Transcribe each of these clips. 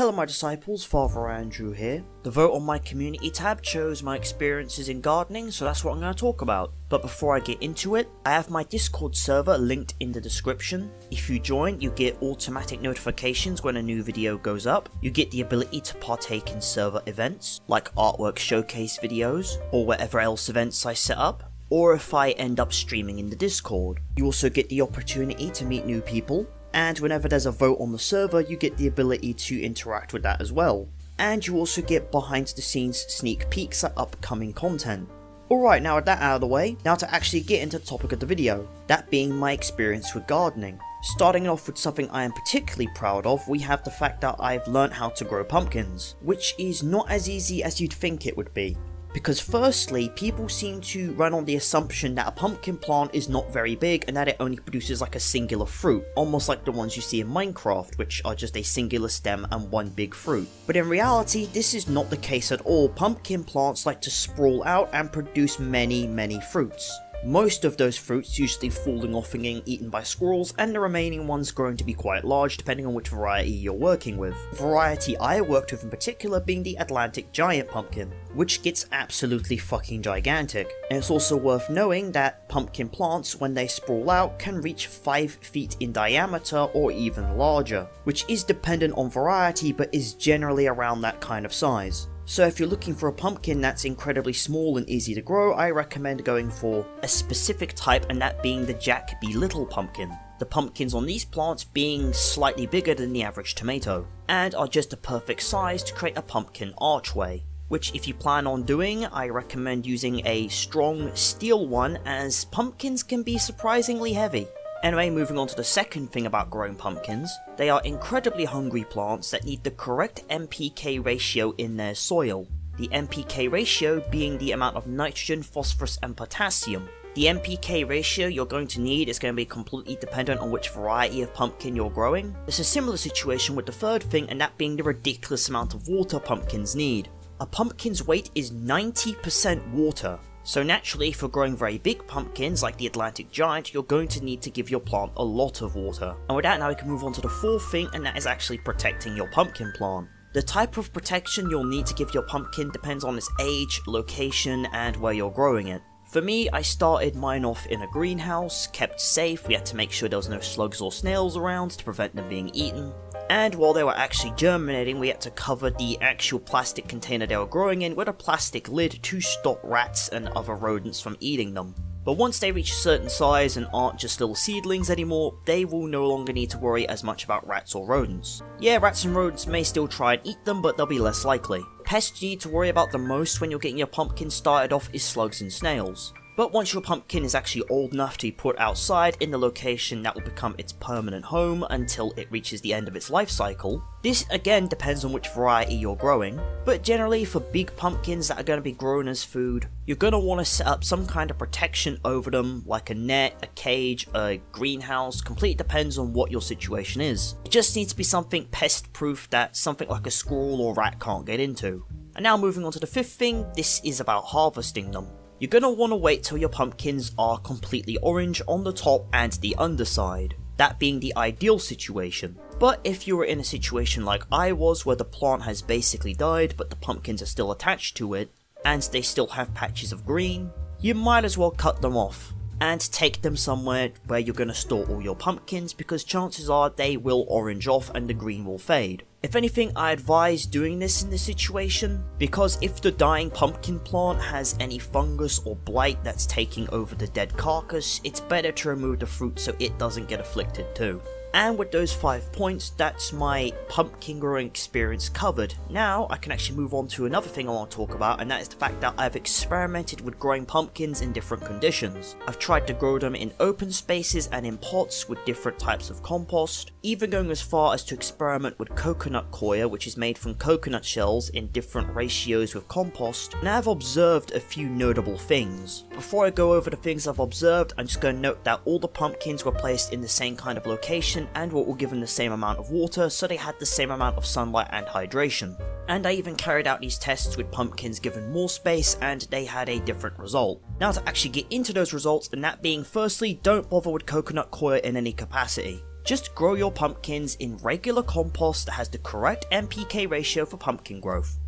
Hello my disciples, Father Andrew here. The vote on my community tab shows my experiences in gardening, so that's what I'm going to talk about. But before I get into it, I have my Discord server linked in the description. If you join, you get automatic notifications when a new video goes up. You get the ability to partake in server events, like artwork showcase videos, or whatever else events I set up, or if I end up streaming in the Discord. You also get the opportunity to meet new people, and whenever there's a vote on the server, you get the ability to interact with that as well. And you also get behind the scenes sneak peeks at upcoming content. Alright, now with that out of the way, now to actually get into the topic of the video, that being my experience with gardening. Starting off with something I am particularly proud of, we have the fact that I've learned how to grow pumpkins, which is not as easy as you'd think it would be. Because firstly, people seem to run on the assumption that a pumpkin plant is not very big and that it only produces like a singular fruit, almost like the ones you see in Minecraft, which are just a singular stem and one big fruit. But in reality, this is not the case at all. Pumpkin plants like to sprawl out and produce many fruits. Most of those fruits usually falling off and getting eaten by squirrels, and the remaining ones growing to be quite large depending on which variety you're working with. The variety I worked with in particular being the Atlantic giant pumpkin, which gets absolutely fucking gigantic. And it's also worth knowing that pumpkin plants, when they sprawl out, can reach 5 feet in diameter or even larger, which is dependent on variety but is generally around that kind of size. So if you're looking for a pumpkin that's incredibly small and easy to grow, I recommend going for a specific type, and that being the Jack B. Little pumpkin. The pumpkins on these plants being slightly bigger than the average tomato, and are just a perfect size to create a pumpkin archway. Which if you plan on doing, I recommend using a strong steel one, as pumpkins can be surprisingly heavy. Anyway, moving on to the second thing about growing pumpkins, they are incredibly hungry plants that need the correct NPK ratio in their soil. The NPK ratio being the amount of nitrogen, phosphorus and potassium. The NPK ratio you're going to need is going to be completely dependent on which variety of pumpkin you're growing. It's a similar situation with the third thing, and that being the ridiculous amount of water pumpkins need. A pumpkin's weight is 90% water. So naturally, if you're growing very big pumpkins like the Atlantic giant, you're going to need to give your plant a lot of water. And with that, now we can move on to the fourth thing, and that is actually protecting your pumpkin plant. The type of protection you'll need to give your pumpkin depends on its age, location, and where you're growing it. For me, I started mine off in a greenhouse, kept safe. We had to make sure there was no slugs or snails around to prevent them being eaten. And while they were actually germinating, we had to cover the actual plastic container they were growing in with a plastic lid to stop rats and other rodents from eating them. But once they reach a certain size and aren't just little seedlings anymore, they will no longer need to worry as much about rats or rodents. Yeah, rats and rodents may still try and eat them, but they'll be less likely. Pests you need to worry about the most when you're getting your pumpkin started off is slugs and snails. But once your pumpkin is actually old enough to be put outside in the location that will become its permanent home until it reaches the end of its life cycle, this again depends on which variety you're growing, but generally for big pumpkins that are going to be grown as food, you're going to want to set up some kind of protection over them, like a net, a cage, a greenhouse. Completely depends on what your situation is. It just needs to be something pest proof that something like a squirrel or rat can't get into. And now moving on to the fifth thing, this is about harvesting them. You're going to want to wait till your pumpkins are completely orange on the top and the underside, that being the ideal situation. But if you were in a situation like I was, where the plant has basically died but the pumpkins are still attached to it, and they still have patches of green, you might as well cut them off and take them somewhere where you're going to store all your pumpkins, because chances are they will orange off and the green will fade. If anything, I advise doing this in this situation, because if the dying pumpkin plant has any fungus or blight that's taking over the dead carcass, it's better to remove the fruit so it doesn't get afflicted too. And with those 5 points, that's my pumpkin growing experience covered. Now, I can actually move on to another thing I want to talk about, and that is the fact that I've experimented with growing pumpkins in different conditions. I've tried to grow them in open spaces and in pots with different types of compost, even going as far as to experiment with coconut coir, which is made from coconut shells in different ratios with compost, and I've observed a few notable things. Before I go over the things I've observed, I'm just going to note that all the pumpkins were placed in the same kind of location and were all given the same amount of water, so they had the same amount of sunlight and hydration. And I even carried out these tests with pumpkins given more space, and they had a different result. Now to actually get into those results, and that being firstly, don't bother with coconut coir in any capacity. Just grow your pumpkins in regular compost that has the correct NPK ratio for pumpkin growth.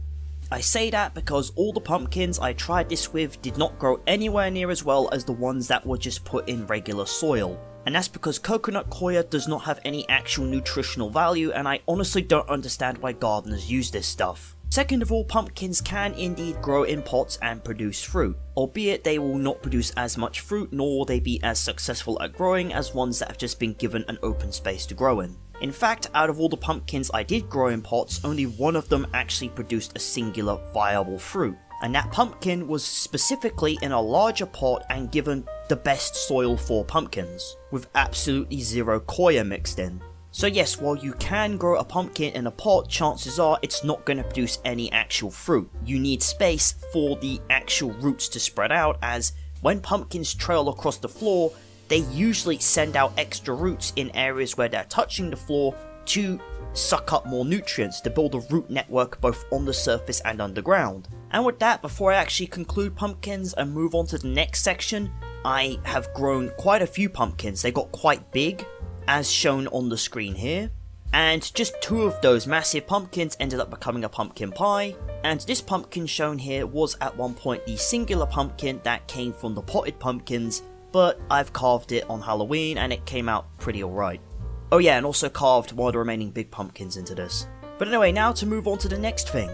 I say that because all the pumpkins I tried this with did not grow anywhere near as well as the ones that were just put in regular soil. And that's because coconut coir does not have any actual nutritional value, and I honestly don't understand why gardeners use this stuff. Second of all, pumpkins can indeed grow in pots and produce fruit, albeit they will not produce as much fruit nor will they be as successful at growing as ones that have just been given an open space to grow in. In fact, out of all the pumpkins I did grow in pots, only one of them actually produced a singular viable fruit. And that pumpkin was specifically in a larger pot and given the best soil for pumpkins, with absolutely zero coir mixed in. So yes, while you can grow a pumpkin in a pot, chances are it's not going to produce any actual fruit. You need space for the actual roots to spread out, as when pumpkins trail across the floor, they usually send out extra roots in areas where they're touching the floor to suck up more nutrients to build a root network both on the surface and underground. And with that, before I actually conclude pumpkins and move on to the next section, I have grown quite a few pumpkins. They got quite big, as shown on the screen here, and just 2 of those massive pumpkins ended up becoming a pumpkin pie, and this pumpkin shown here was at one point the singular pumpkin that came from the potted pumpkins, but I've carved it on Halloween and it came out pretty alright. Oh yeah, and also carved one of the remaining big pumpkins into this. But anyway, now to move on to the next thing.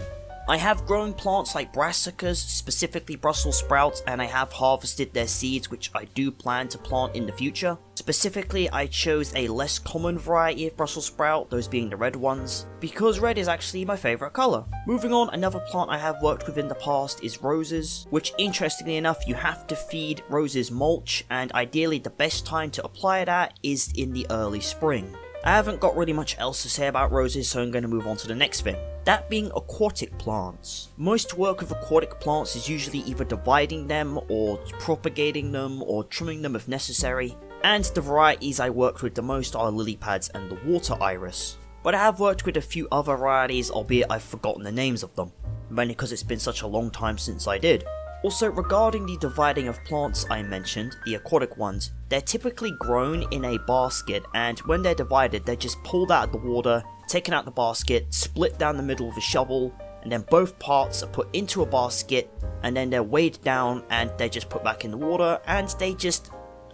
I have grown plants like brassicas, specifically Brussels sprouts, and I have harvested their seeds, which I do plan to plant in the future. Specifically, I chose a less common variety of Brussels sprout, those being the red ones, because red is actually my favourite colour. Moving on, another plant I have worked with in the past is roses, which interestingly enough, you have to feed roses mulch, and ideally the best time to apply that is in the early spring. I haven't got really much else to say about roses, so I'm going to move on to the next thing. That being aquatic plants. Most work with aquatic plants is usually either dividing them, or propagating them, or trimming them if necessary, and the varieties I worked with the most are lily pads and the water iris. But I have worked with a few other varieties, albeit I've forgotten the names of them, mainly because it's been such a long time since I did. Also, regarding the dividing of plants I mentioned, the aquatic ones, they're typically grown in a basket, and when they're divided, they're just pulled out of the water, taken out the basket, split down the middle with a shovel, and then both parts are put into a basket, and then they're weighed down, and they're just put back in the water, and they just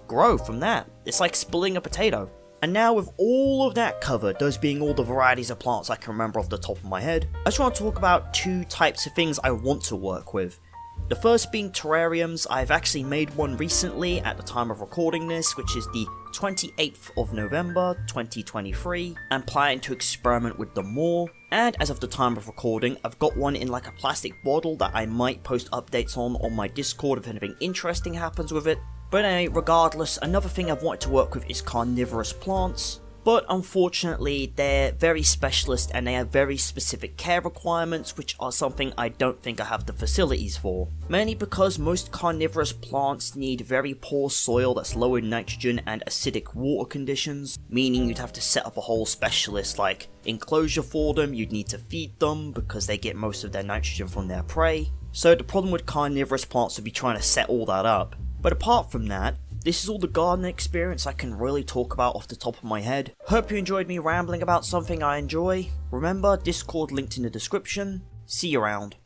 grow from that. It's like splitting a potato. And now with all of that covered, those being all the varieties of plants I can remember off the top of my head, I just want to talk about 2 types of things I want to work with. The first being terrariums. I've actually made one recently at the time of recording this, which is the 28th of November 2023, and planning to experiment with them more. And as of the time of recording, I've got one in like a plastic bottle that I might post updates on my Discord if anything interesting happens with it. But anyway, regardless, another thing I've wanted to work with is carnivorous plants. But unfortunately, they're very specialist and they have very specific care requirements, which are something I don't think I have the facilities for. Mainly because most carnivorous plants need very poor soil that's low in nitrogen and acidic water conditions, meaning you'd have to set up a whole specialist like enclosure for them. You'd need to feed them because they get most of their nitrogen from their prey. So the problem with carnivorous plants would be trying to set all that up. But apart from that, this is all the gardening experience I can really talk about off the top of my head. Hope you enjoyed me rambling about something I enjoy. Remember, Discord linked in the description. See you around.